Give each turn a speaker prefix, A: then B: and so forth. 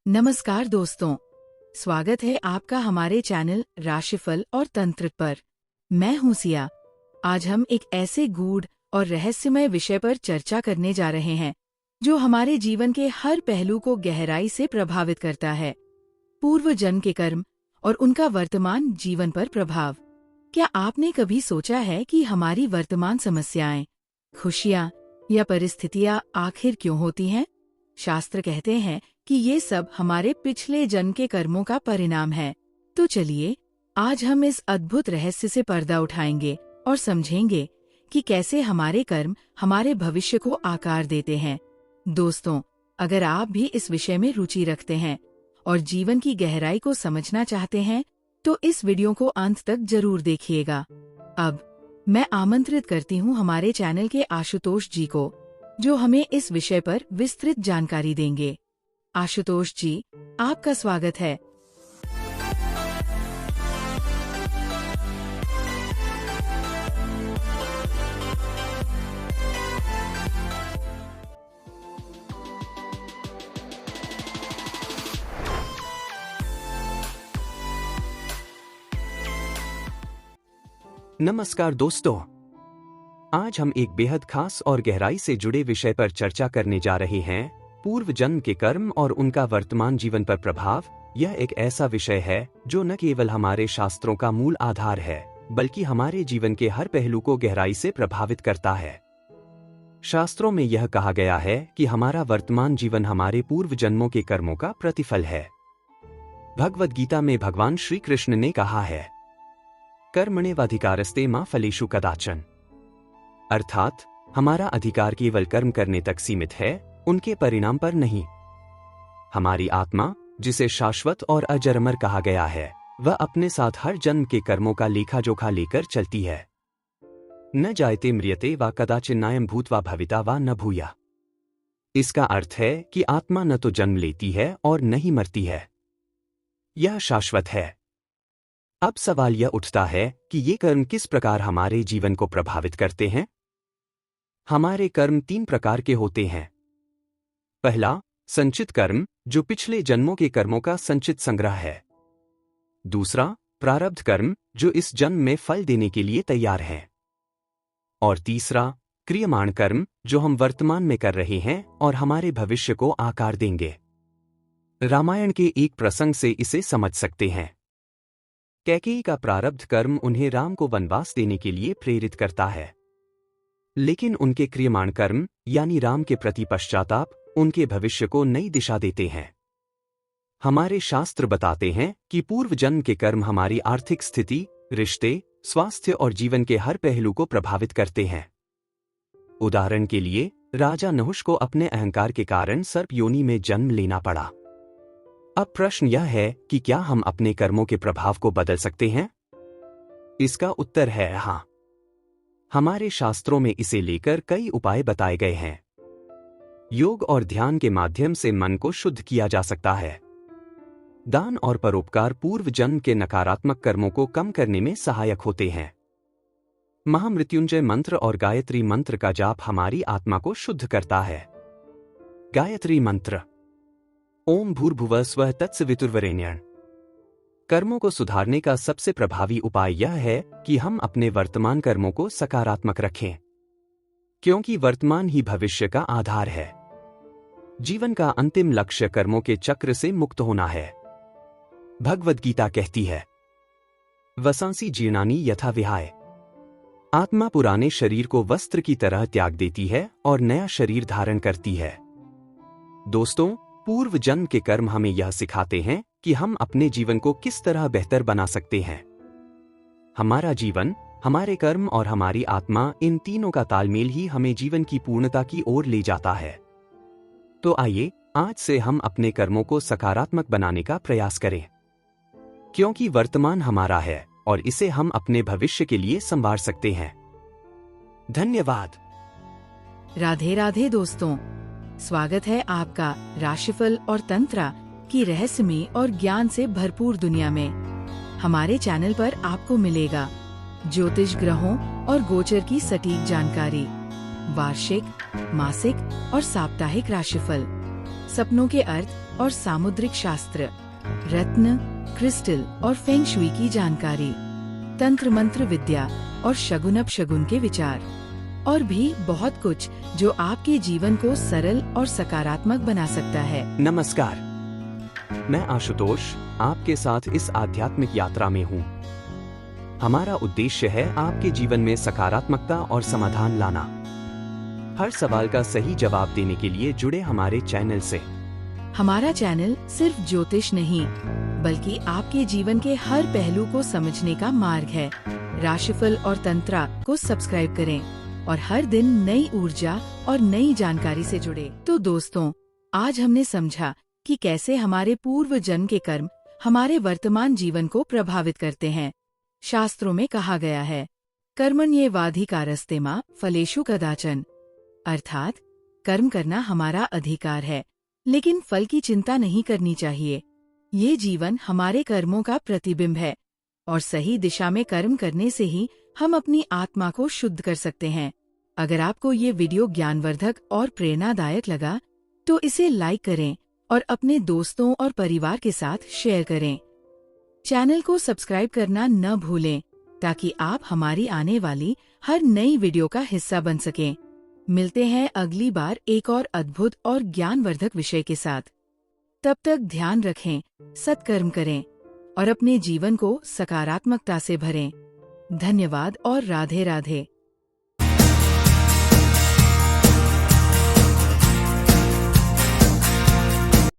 A: नमस्कार दोस्तों, स्वागत है आपका हमारे चैनल राशिफल और तंत्र पर। मैं हूं सिया। आज हम एक ऐसे गूढ़ और रहस्यमय विषय पर चर्चा करने जा रहे हैं जो हमारे जीवन के हर पहलू को गहराई से प्रभावित करता है। पूर्व जन्म के कर्म और उनका वर्तमान जीवन पर प्रभाव। क्या आपने कभी सोचा है कि हमारी वर्तमान समस्याएं, खुशियां या परिस्थितियां आखिर क्यों होती हैं? शास्त्र कहते हैं कि ये सब हमारे पिछले जन्म के कर्मों का परिणाम है। तो चलिए, आज हम इस अद्भुत रहस्य से पर्दा उठाएंगे और समझेंगे कि कैसे हमारे कर्म हमारे भविष्य को आकार देते हैं। दोस्तों, अगर आप भी इस विषय में रुचि रखते हैं और जीवन की गहराई को समझना चाहते हैं, तो इस वीडियो को अंत तक जरूर देखिएगा। अब मैं आमंत्रित करती हूँ हमारे चैनल के आशुतोष जी को, जो हमें इस विषय पर विस्तृत जानकारी देंगे। आशुतोष जी, आपका स्वागत है।
B: नमस्कार दोस्तों, आज हम एक बेहद खास और गहराई से जुड़े विषय पर चर्चा करने जा रहे हैं, पूर्व जन्म के कर्म और उनका वर्तमान जीवन पर प्रभाव। यह एक ऐसा विषय है जो न केवल हमारे शास्त्रों का मूल आधार है, बल्कि हमारे जीवन के हर पहलू को गहराई से प्रभावित करता है। शास्त्रों में यह कहा गया है कि हमारा वर्तमान जीवन हमारे पूर्व जन्मों के कर्मों का प्रतिफल है। भगवद गीता में भगवान श्री कृष्ण ने कहा है, कर्मण्येवाधिकारस्ते मा फलेषु कदाचन। अर्थात हमारा अधिकार केवल कर्म करने तक सीमित है, उनके परिणाम पर नहीं। हमारी आत्मा, जिसे शाश्वत और अजर-अमर कहा गया है, वह अपने साथ हर जन्म के कर्मों का लेखा जोखा लेकर चलती है। न जायते म्रियते वा कदाचिन्नायं भूत्वा भविता वा न भूया। इसका अर्थ है कि आत्मा न तो जन्म लेती है और न ही मरती है, यह शाश्वत है। अब सवाल यह उठता है कि ये कर्म किस प्रकार हमारे जीवन को प्रभावित करते हैं। हमारे कर्म 3 प्रकार के होते हैं। पहला, संचित कर्म, जो पिछले जन्मों के कर्मों का संचित संग्रह है। दूसरा, प्रारब्ध कर्म, जो इस जन्म में फल देने के लिए तैयार हैं। और तीसरा, क्रियमाण कर्म, जो हम वर्तमान में कर रहे हैं और हमारे भविष्य को आकार देंगे। रामायण के एक प्रसंग से इसे समझ सकते हैं। कैकेयी का प्रारब्ध कर्म उन्हें राम को वनवास देने के लिए प्रेरित करता है, लेकिन उनके क्रियमाण कर्म यानी राम के प्रति पश्चाताप उनके भविष्य को नई दिशा देते हैं। हमारे शास्त्र बताते हैं कि पूर्व जन्म के कर्म हमारी आर्थिक स्थिति, रिश्ते, स्वास्थ्य और जीवन के हर पहलू को प्रभावित करते हैं। उदाहरण के लिए, राजा नहुष को अपने अहंकार के कारण सर्प योनि में जन्म लेना पड़ा। अब प्रश्न यह है कि क्या हम अपने कर्मों के प्रभाव को बदल सकते हैं? इसका उत्तर है हाँ। हमारे शास्त्रों में इसे लेकर कई उपाय बताए गए हैं। योग और ध्यान के माध्यम से मन को शुद्ध किया जा सकता है। दान और परोपकार पूर्व जन्म के नकारात्मक कर्मों को कम करने में सहायक होते हैं। महामृत्युंजय मंत्र और गायत्री मंत्र का जाप हमारी आत्मा को शुद्ध करता है। गायत्री मंत्र, ओम भूर्भुवः स्वः तत्सवितुर्वरेण्यं। कर्मों को सुधारने का सबसे प्रभावी उपाय यह है कि हम अपने वर्तमान कर्मों को सकारात्मक रखें, क्योंकि वर्तमान ही भविष्य का आधार है। जीवन का अंतिम लक्ष्य कर्मों के चक्र से मुक्त होना है। भगवद गीता कहती है, वसांसि जीर्णानि यथा विहाय। आत्मा पुराने शरीर को वस्त्र की तरह त्याग देती है और नया शरीर धारण करती है। दोस्तों, पूर्व जन्म के कर्म हमें यह सिखाते हैं कि हम अपने जीवन को किस तरह बेहतर बना सकते हैं। हमारा जीवन, हमारे कर्म और हमारी आत्मा, इन तीनों का तालमेल ही हमें जीवन की पूर्णता की ओर ले जाता है। तो आइए, आज से हम अपने कर्मों को सकारात्मक बनाने का प्रयास करें, क्योंकि वर्तमान हमारा है और इसे हम अपने भविष्य के लिए संवार सकते हैं। धन्यवाद।
A: राधे राधे दोस्तों, स्वागत है आपका राशिफल और तंत्र की रहस्यमय और ज्ञान से भरपूर दुनिया में। हमारे चैनल पर आपको मिलेगा ज्योतिष ग्रहों और गोचर की सटीक जानकारी, वार्षिक, मासिक और साप्ताहिक राशिफल, सपनों के अर्थ और सामुद्रिक शास्त्र, रत्न, क्रिस्टल और फेंग शुई की जानकारी, तंत्र मंत्र विद्या और शगुन अपशगुन के विचार, और भी बहुत कुछ जो आपके जीवन को सरल और सकारात्मक बना सकता है।
B: नमस्कार, मैं आशुतोष आपके साथ इस आध्यात्मिक यात्रा में हूँ। हमारा उद्देश्य है आपके जीवन में सकारात्मकता और समाधान लाना। हर सवाल का सही जवाब देने के लिए जुड़े हमारे चैनल से।
A: हमारा चैनल सिर्फ ज्योतिष नहीं, बल्कि आपके जीवन के हर पहलू को समझने का मार्ग है। राशिफल और तंत्रा को सब्सक्राइब करें और हर दिन नई ऊर्जा और नई जानकारी से जुड़े। तो दोस्तों, आज हमने समझा कि कैसे हमारे पूर्व जन्म के कर्म हमारे वर्तमान जीवन को प्रभावित करते हैं। शास्त्रों में कहा गया है, कर्मण्येवाधिकारस्ते फलेषु कदाचन, अर्थात कर्म करना हमारा अधिकार है, लेकिन फल की चिंता नहीं करनी चाहिए। ये जीवन हमारे कर्मों का प्रतिबिंब है और सही दिशा में कर्म करने से ही हम अपनी आत्मा को शुद्ध कर सकते हैं। अगर आपको ये वीडियो ज्ञानवर्धक और प्रेरणादायक लगा तो इसे लाइक करें और अपने दोस्तों और परिवार के साथ शेयर करें। चैनल को सब्सक्राइब करना न भूलें ताकि आप हमारी आने वाली हर नई वीडियो का हिस्सा बन सकें। मिलते हैं अगली बार एक और अद्भुत और ज्ञानवर्धक विषय के साथ। तब तक ध्यान रखें, सत्कर्म करें और अपने जीवन को सकारात्मकता से भरें। धन्यवाद और राधे राधे।